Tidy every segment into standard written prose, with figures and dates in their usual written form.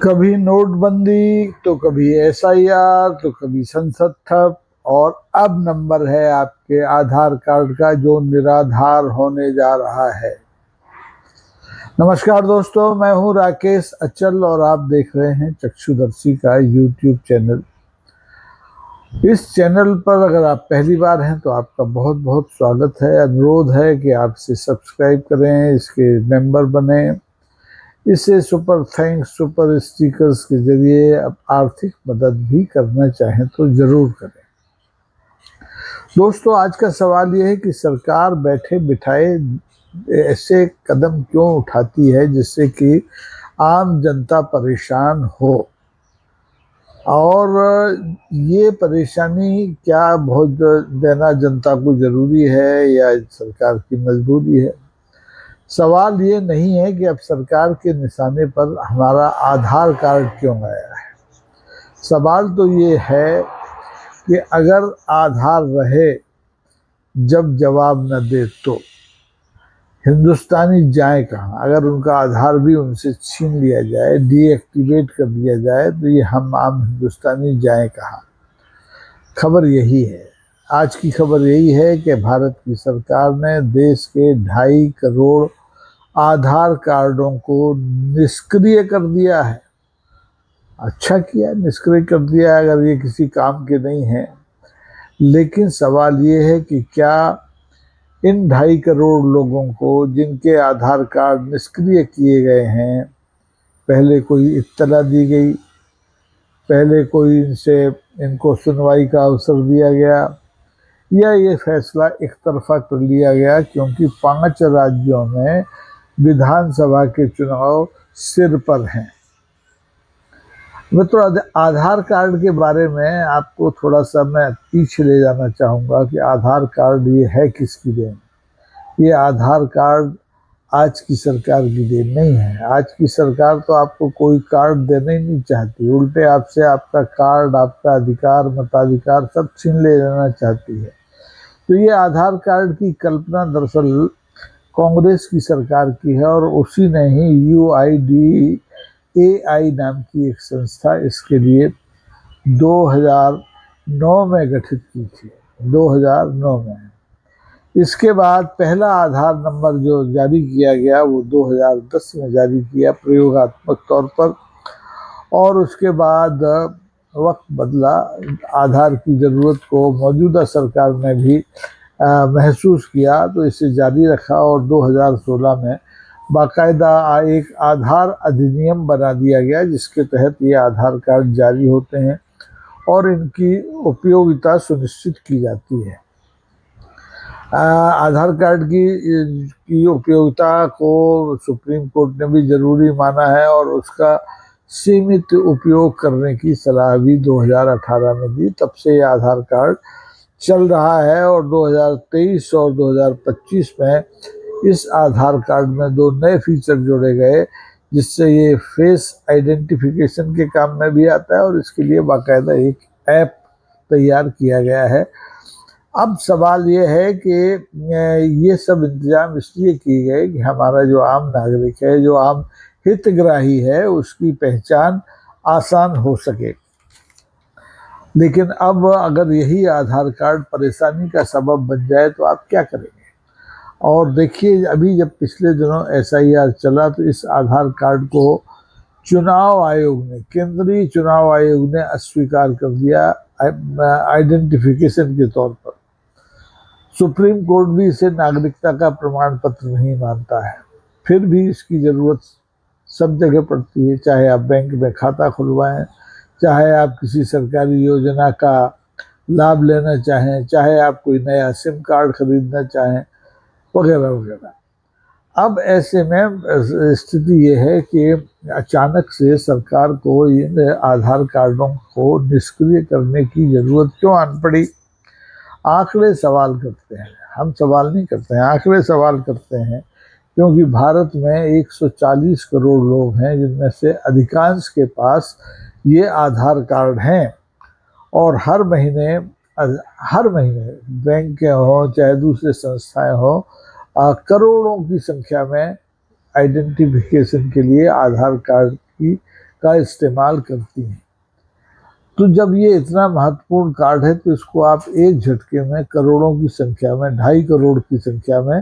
कभी नोटबंदी तो कभी एसआईआर तो कभी संसद ठप और अब नंबर है आपके आधार कार्ड का जो निराधार होने जा रहा है। नमस्कार दोस्तों, मैं हूं राकेश अचल और आप देख रहे हैं चक्षुदर्शी का यूट्यूब चैनल। इस चैनल पर अगर आप पहली बार हैं तो आपका बहुत बहुत स्वागत है। अनुरोध है कि आप इसे सब्सक्राइब करें, इसके मेंबर बने, इसे सुपर थैंक्स सुपर स्टिकर्स के जरिए आप आर्थिक मदद भी करना चाहें तो जरूर करें। दोस्तों, आज का सवाल यह है कि सरकार बैठे बिठाए ऐसे कदम क्यों उठाती है जिससे कि आम जनता परेशान हो, और ये परेशानी क्या बहुत देना जनता को जरूरी है या सरकार की मजबूरी है। सवाल ये नहीं है कि अब सरकार के निशाने पर हमारा आधार कार्ड क्यों आया है। सवाल तो ये है कि अगर आधार रहे जब जवाब न दे तो हिंदुस्तानी जाए कहाँ। अगर उनका आधार भी उनसे छीन लिया जाए, डीएक्टिवेट कर दिया जाए, तो ये हम आम हिंदुस्तानी जाए कहाँ। खबर यही है, आज की खबर यही है कि भारत की सरकार ने देश के 2.5 करोड़ आधार कार्डों को निष्क्रिय कर दिया है। अच्छा किया, निष्क्रिय कर दिया अगर ये किसी काम के नहीं है। लेकिन सवाल ये है कि क्या इन 2.5 करोड़ लोगों को जिनके आधार कार्ड निष्क्रिय किए गए हैं, पहले कोई इत्तला दी गई, पहले कोई इनको सुनवाई का अवसर दिया गया, या ये फैसला एक तरफा कर लिया गया क्योंकि 5 राज्यों में विधानसभा के चुनाव सिर पर हैं। मैं तो आधार कार्ड के बारे में आपको थोड़ा सा मैं पीछे ले जाना चाहूँगा कि आधार कार्ड ये है किसकी देन। ये आधार कार्ड आज की सरकार की देन नहीं है। आज की सरकार तो आपको कोई कार्ड देना ही नहीं चाहती, उल्टे आपसे आपका कार्ड, आपका अधिकार, मताधिकार सब छीन ले लेना चाहती है। तो ये आधार कार्ड की कल्पना दरअसल कांग्रेस की सरकार की है और उसी ने ही UIDAI नाम की एक संस्था इसके लिए 2009 में गठित की थी। 2009 में। इसके बाद पहला आधार नंबर जो जारी किया गया वो 2010 में जारी किया प्रयोगात्मक तौर पर, और उसके बाद वक्त बदला, आधार की ज़रूरत को मौजूदा सरकार ने भी महसूस किया तो इसे जारी रखा और 2016 में बाकायदा एक आधार अधिनियम बना दिया गया जिसके तहत ये आधार कार्ड जारी होते हैं और इनकी उपयोगिता सुनिश्चित की जाती है। आधार कार्ड की उपयोगिता को सुप्रीम कोर्ट ने भी ज़रूरी माना है और उसका सीमित उपयोग करने की सलाह भी 2018 में दी। तब से ये आधार कार्ड चल रहा है और 2023 और 2025 में इस आधार कार्ड में 2 नए फीचर जोड़े गए जिससे ये फेस आइडेंटिफिकेशन के काम में भी आता है और इसके लिए बाकायदा एक ऐप तैयार किया गया है। अब सवाल ये है कि ये सब इंतजाम इसलिए किए गए कि हमारा जो आम नागरिक है, जो आम हितग्राही है, उसकी पहचान आसान हो सके। लेकिन अब अगर यही आधार कार्ड परेशानी का सबब बन जाए तो आप क्या करेंगे। और देखिए, अभी जब पिछले दिनों SIR चला तो इस आधार कार्ड को चुनाव आयोग ने, केंद्रीय चुनाव आयोग ने अस्वीकार कर दिया आइडेंटिफिकेशन के तौर पर। सुप्रीम कोर्ट भी इसे नागरिकता का प्रमाण पत्र नहीं मानता है। फिर भी इसकी ज़रूरत सब जगह पड़ती है, चाहे आप बैंक में खाता खुलवाएं, चाहे आप किसी सरकारी योजना का लाभ लेना चाहें, चाहे आप कोई नया सिम कार्ड खरीदना चाहें, वगैरह वगैरह। अब ऐसे में स्थिति ये है कि अचानक से सरकार को इन आधार कार्डों को निष्क्रिय करने की ज़रूरत क्यों आन पड़ी। आंकड़े सवाल करते हैं, हम सवाल नहीं करते हैं, आंकड़े सवाल करते हैं, क्योंकि भारत में 140 करोड़ लोग हैं जिनमें से अधिकांश के पास ये आधार कार्ड हैं और हर महीने बैंक के हों चाहे दूसरे संस्थाएं हों, करोड़ों की संख्या में आइडेंटिफिकेशन के लिए आधार कार्ड की का इस्तेमाल करती हैं। तो जब ये इतना महत्वपूर्ण कार्ड है तो इसको आप एक झटके में करोड़ों की संख्या में, 2.5 करोड़ की संख्या में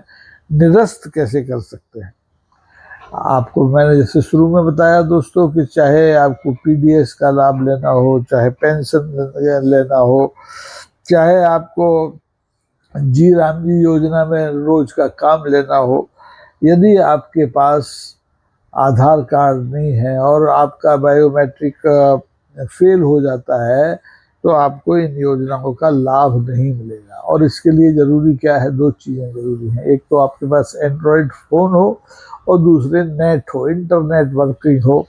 निरस्त कैसे कर सकते हैं। आपको मैंने जैसे शुरू में बताया दोस्तों कि चाहे आपको पीडीएस का लाभ लेना हो, चाहे पेंशन लेना हो, चाहे आपको जी राम जी योजना में रोज का काम लेना हो, यदि आपके पास आधार कार्ड नहीं है और आपका बायोमेट्रिक फेल हो जाता है तो आपको इन योजनाओं का लाभ नहीं मिलेगा। और इसके लिए जरूरी क्या है, 2 चीज़ें जरूरी हैं। एक तो आपके पास एंड्रॉयड फ़ोन हो और दूसरे नेट हो, इंटरनेट वर्किंग हो।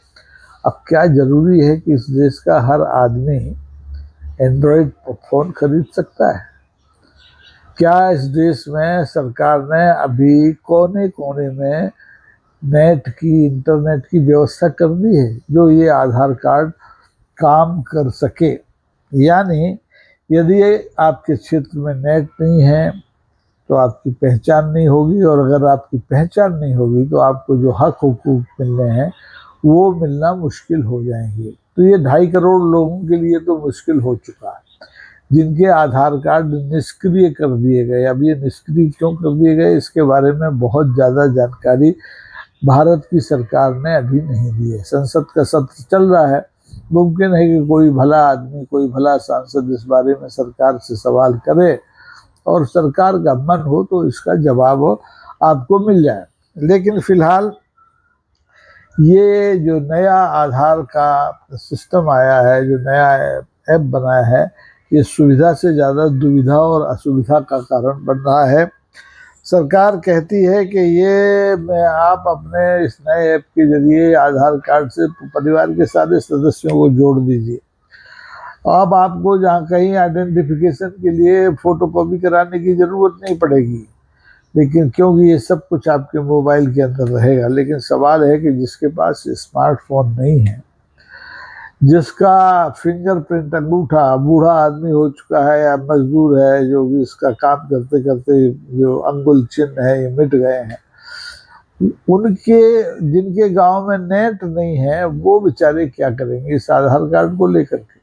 अब क्या जरूरी है कि इस देश का हर आदमी एंड्रॉयड फ़ोन खरीद सकता है? क्या इस देश में सरकार ने अभी कोने कोने में नेट की, इंटरनेट की व्यवस्था कर दी है जो ये आधार कार्ड काम कर सके? यानी यदि आपके क्षेत्र में नेट नहीं है तो आपकी पहचान नहीं होगी, और अगर आपकी पहचान नहीं होगी तो आपको जो हक हुकूक मिलने हैं वो मिलना मुश्किल हो जाएंगे। तो ये 2.5 करोड़ लोगों के लिए तो मुश्किल हो चुका है जिनके आधार कार्ड निष्क्रिय कर दिए गए। अब ये निष्क्रिय क्यों कर दिए गए, इसके बारे में बहुत ज़्यादा जानकारी भारत की सरकार ने अभी नहीं दी है। संसद का सत्र चल रहा है, मुमकिन है कि कोई भला आदमी, कोई भला सांसद इस बारे में सरकार से सवाल करे और सरकार का मन हो तो इसका जवाब आपको मिल जाए। लेकिन फिलहाल ये जो नया आधार का सिस्टम आया है, जो नया ऐप बनाया है, ये सुविधा से ज़्यादा दुविधा और असुविधा का कारण बन रहा है। सरकार कहती है कि ये आप अपने इस नए ऐप के जरिए आधार कार्ड से परिवार के सारे सदस्यों को जोड़ दीजिए। अब आपको जहाँ कहीं आइडेंटिफिकेशन के लिए फोटोकॉपी कराने की ज़रूरत नहीं पड़ेगी, लेकिन क्योंकि ये सब कुछ आपके मोबाइल के अंदर रहेगा। लेकिन सवाल है कि जिसके पास स्मार्टफोन नहीं है, जिसका फिंगरप्रिंट अंगूठा, बूढ़ा आदमी हो चुका है या मजदूर है जो भी इसका काम करते करते जो अंगुल चिन्ह है ये मिट गए हैं, उनके, जिनके गांव में नेट नहीं है, वो बेचारे क्या करेंगे इस आधार कार्ड को लेकर के?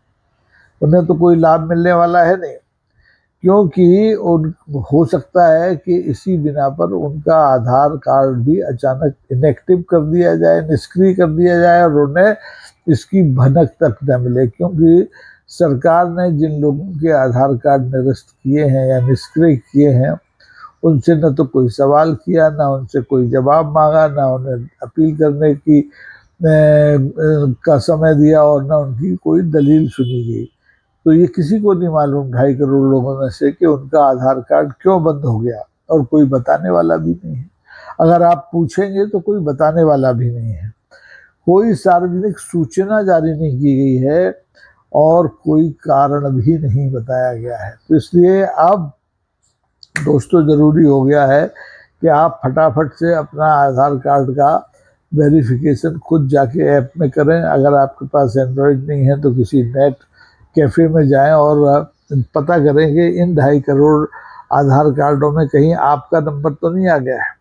उन्हें तो कोई लाभ मिलने वाला है नहीं, क्योंकि उन हो सकता है कि इसी बिना पर उनका आधार कार्ड भी अचानक इनएक्टिव कर दिया जाए, निष्क्रिय कर दिया जाए और उन्हें इसकी भनक तक न मिले। क्योंकि सरकार ने जिन लोगों के आधार कार्ड निरस्त किए हैं या निष्क्रिय किए हैं उनसे न तो कोई सवाल किया, ना उनसे कोई जवाब मांगा, ना उन्हें अपील करने की का समय दिया और ना उनकी कोई दलील सुनी गई। तो ये किसी को नहीं मालूम 2.5 करोड़ लोगों में से कि उनका आधार कार्ड क्यों बंद हो गया, और कोई बताने वाला भी नहीं है। अगर आप पूछेंगे तो कोई बताने वाला भी नहीं है। कोई सार्वजनिक सूचना जारी नहीं की गई है और कोई कारण भी नहीं बताया गया है। तो इसलिए अब दोस्तों ज़रूरी हो गया है कि आप फटाफट से अपना आधार कार्ड का वेरिफिकेशन खुद जाके ऐप में करें। अगर आपके पास एंड्रॉयड नहीं है तो किसी नेट कैफ़े में जाएं और पता करें कि इन 2.5 करोड़ आधार कार्डों में कहीं आपका नंबर तो नहीं आ गया है।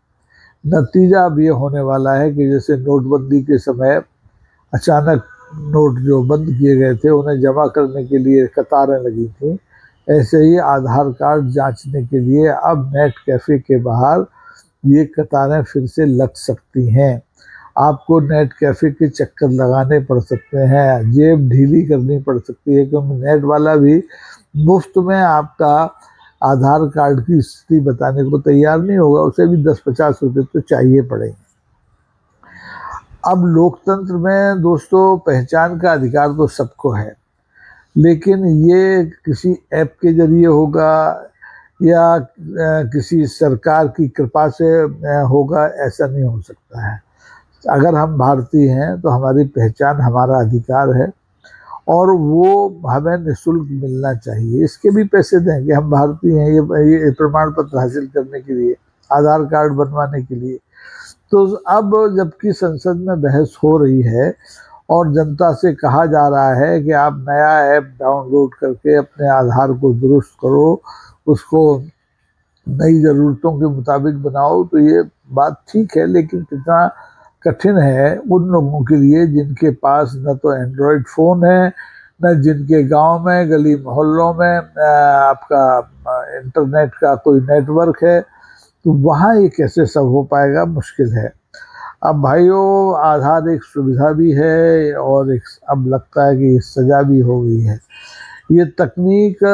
नतीजा अब ये होने वाला है कि जैसे नोटबंदी के समय अचानक नोट जो बंद किए गए थे उन्हें जमा करने के लिए कतारें लगी थी, ऐसे ही आधार कार्ड जांचने के लिए अब नेट कैफ़े के बाहर ये कतारें फिर से लग सकती हैं। आपको नेट कैफ़े के चक्कर लगाने पड़ सकते हैं, जेब ढीली करनी पड़ सकती है, क्योंकि नेट वाला भी मुफ्त में आपका आधार कार्ड की स्थिति बताने को तैयार नहीं होगा, उसे भी 10-50 रुपये तो चाहिए पड़ेंगे। अब लोकतंत्र में दोस्तों पहचान का अधिकार तो सबको है, लेकिन ये किसी ऐप के जरिए होगा या किसी सरकार की कृपा से होगा, ऐसा नहीं हो सकता है। अगर हम भारतीय हैं तो हमारी पहचान हमारा अधिकार है और वो हमें निःशुल्क मिलना चाहिए। इसके भी पैसे दें कि हम भारतीय हैं, ये प्रमाण पत्र हासिल करने के लिए, आधार कार्ड बनवाने के लिए। तो अब जबकि संसद में बहस हो रही है और जनता से कहा जा रहा है कि आप नया ऐप डाउनलोड करके अपने आधार को दुरुस्त करो, उसको नई ज़रूरतों के मुताबिक बनाओ, तो ये बात ठीक है, लेकिन कितना कठिन है उन लोगों के लिए जिनके पास न तो एंड्रॉयड फ़ोन है, न जिनके गांव में गली मोहल्लों में आपका इंटरनेट का कोई नेटवर्क है। तो वहाँ ये कैसे सब हो पाएगा, मुश्किल है। अब भाइयों, आधार एक सुविधा भी है और एक अब लगता है कि सजा भी हो गई है। ये तकनीक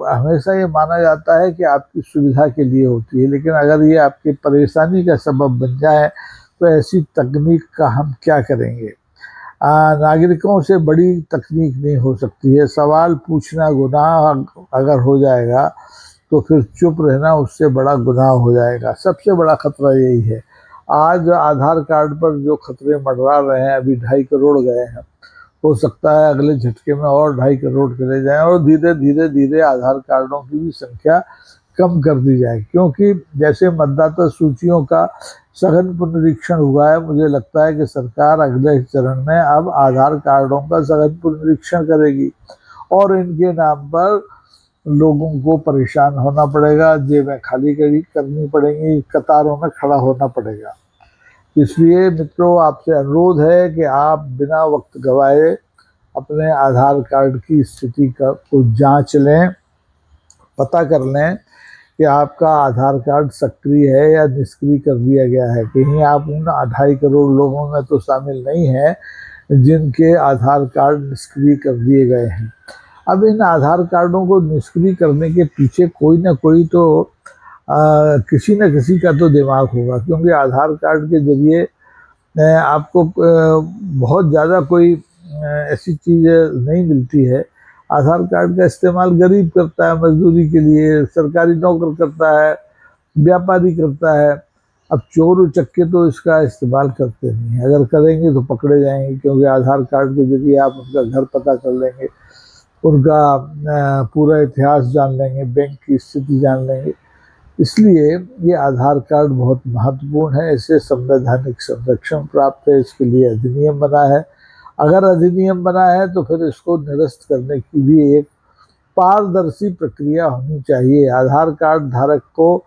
हमेशा ये माना जाता है कि आपकी सुविधा के लिए होती है, लेकिन अगर ये आपकी परेशानी का सबब बन जाए तो ऐसी तकनीक का हम क्या करेंगे। नागरिकों से बड़ी तकनीक नहीं हो सकती है। सवाल पूछना गुनाह अगर हो जाएगा तो फिर चुप रहना उससे बड़ा गुनाह हो जाएगा। सबसे बड़ा खतरा यही है। आज आधार कार्ड पर जो खतरे मंडरा रहे हैं, अभी 2.5 करोड़ गए हैं, हो सकता है अगले झटके में और 2.5 करोड़ चले जाएं और धीरे धीरे धीरे आधार कार्डों की भी संख्या कम कर दी जाए। क्योंकि जैसे मतदाता सूचियों का सघन पुनरीक्षण हुआ है, मुझे लगता है कि सरकार अगले चरण में अब आधार कार्डों का सघन पुनरीक्षण करेगी और इनके नाम पर लोगों को परेशान होना पड़ेगा, जेबें खाली करनी पड़ेंगी, कतारों में खड़ा होना पड़ेगा। इसलिए मित्रों, आपसे अनुरोध है कि आप बिना वक्त गवाए अपने आधार कार्ड की स्थिति को जांच लें, पता कर लें कि आपका आधार कार्ड सक्रिय है या निष्क्रिय कर दिया गया है। कहीं आप उन 2.5 करोड़ लोगों में तो शामिल नहीं है जिनके आधार कार्ड निष्क्रिय कर दिए गए हैं। अब इन आधार कार्डों को निष्क्रिय करने के पीछे कोई ना कोई तो किसी न किसी का तो दिमाग होगा, क्योंकि आधार कार्ड के जरिए आपको बहुत ज़्यादा कोई ऐसी चीज़ नहीं मिलती है। आधार कार्ड का इस्तेमाल गरीब करता है मजदूरी के लिए, सरकारी नौकर करता है, व्यापारी करता है। अब चोर उचक्के तो इसका इस्तेमाल करते नहीं हैं, अगर करेंगे तो पकड़े जाएंगे, क्योंकि आधार कार्ड के जरिए आप उनका घर पता कर लेंगे, उनका पूरा इतिहास जान लेंगे, बैंक की स्थिति जान लेंगे। इसलिए ये आधार कार्ड बहुत महत्वपूर्ण है, इसे संवैधानिक संरक्षण प्राप्त है, इसके लिए अधिनियम बना है। अगर अधिनियम बना है तो फिर इसको निरस्त करने की भी एक पारदर्शी प्रक्रिया होनी चाहिए। आधार कार्ड धारक को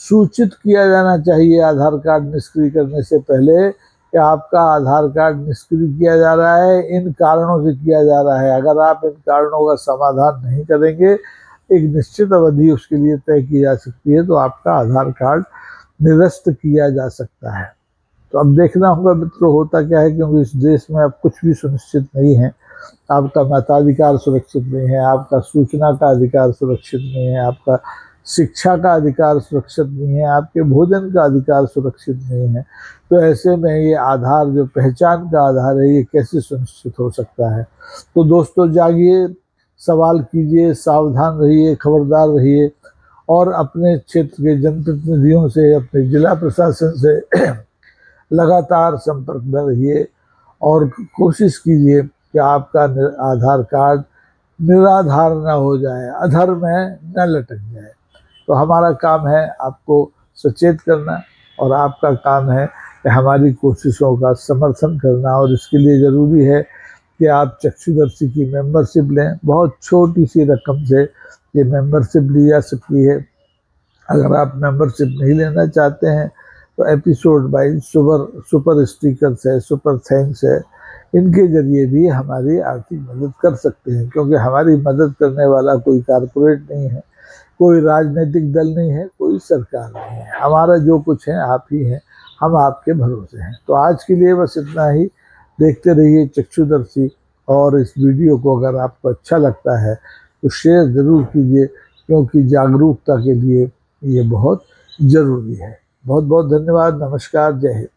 सूचित किया जाना चाहिए आधार कार्ड निष्क्रिय करने से पहले कि आपका आधार कार्ड निष्क्रिय किया जा रहा है, इन कारणों से किया जा रहा है। अगर आप इन कारणों का समाधान नहीं करेंगे, एक निश्चित अवधि उसके लिए तय की जा सकती है, तो आपका आधार कार्ड निरस्त किया जा सकता है। तो अब देखना होगा मित्रों होता क्या है, क्योंकि इस देश में अब कुछ भी सुनिश्चित नहीं है। आपका मताधिकार सुरक्षित नहीं है, आपका सूचना का अधिकार सुरक्षित नहीं है, आपका शिक्षा का अधिकार सुरक्षित नहीं है, आपके भोजन का अधिकार सुरक्षित नहीं है। तो ऐसे में ये आधार जो पहचान का आधार है, ये कैसे सुनिश्चित हो सकता है। तो दोस्तों जागिए, सवाल कीजिए, सावधान रहिए, खबरदार रहिए और अपने क्षेत्र के जनप्रतिनिधियों से, अपने जिला प्रशासन से लगातार संपर्क में रहिए और कोशिश कीजिए कि आपका आधार कार्ड निराधार न हो जाए, अधर में न लटक जाए। तो हमारा काम है आपको सचेत करना और आपका काम है कि हमारी कोशिशों का समर्थन करना, और इसके लिए ज़रूरी है कि आप चक्षुदर्शी की मेंबरशिप लें। बहुत छोटी सी रकम से ये मेंबरशिप ली जा सकती है। अगर आप मेंबरशिप नहीं लेना चाहते हैं तो एपिसोड वाइज सुपर स्टिकर्स है, सुपर थैंक्स है, इनके जरिए भी हमारी आर्थिक मदद कर सकते हैं। क्योंकि हमारी मदद करने वाला कोई कारपोरेट नहीं है, कोई राजनीतिक दल नहीं है, कोई सरकार नहीं है। हमारा जो कुछ है आप ही हैं, हम आपके भरोसे हैं। तो आज के लिए बस इतना ही। देखते रहिए चक्षुदर्शी, और इस वीडियो को अगर आपको अच्छा लगता है तो शेयर ज़रूर कीजिए, क्योंकि जागरूकता के लिए ये बहुत ज़रूरी है। बहुत बहुत धन्यवाद। नमस्कार। जय हिंद।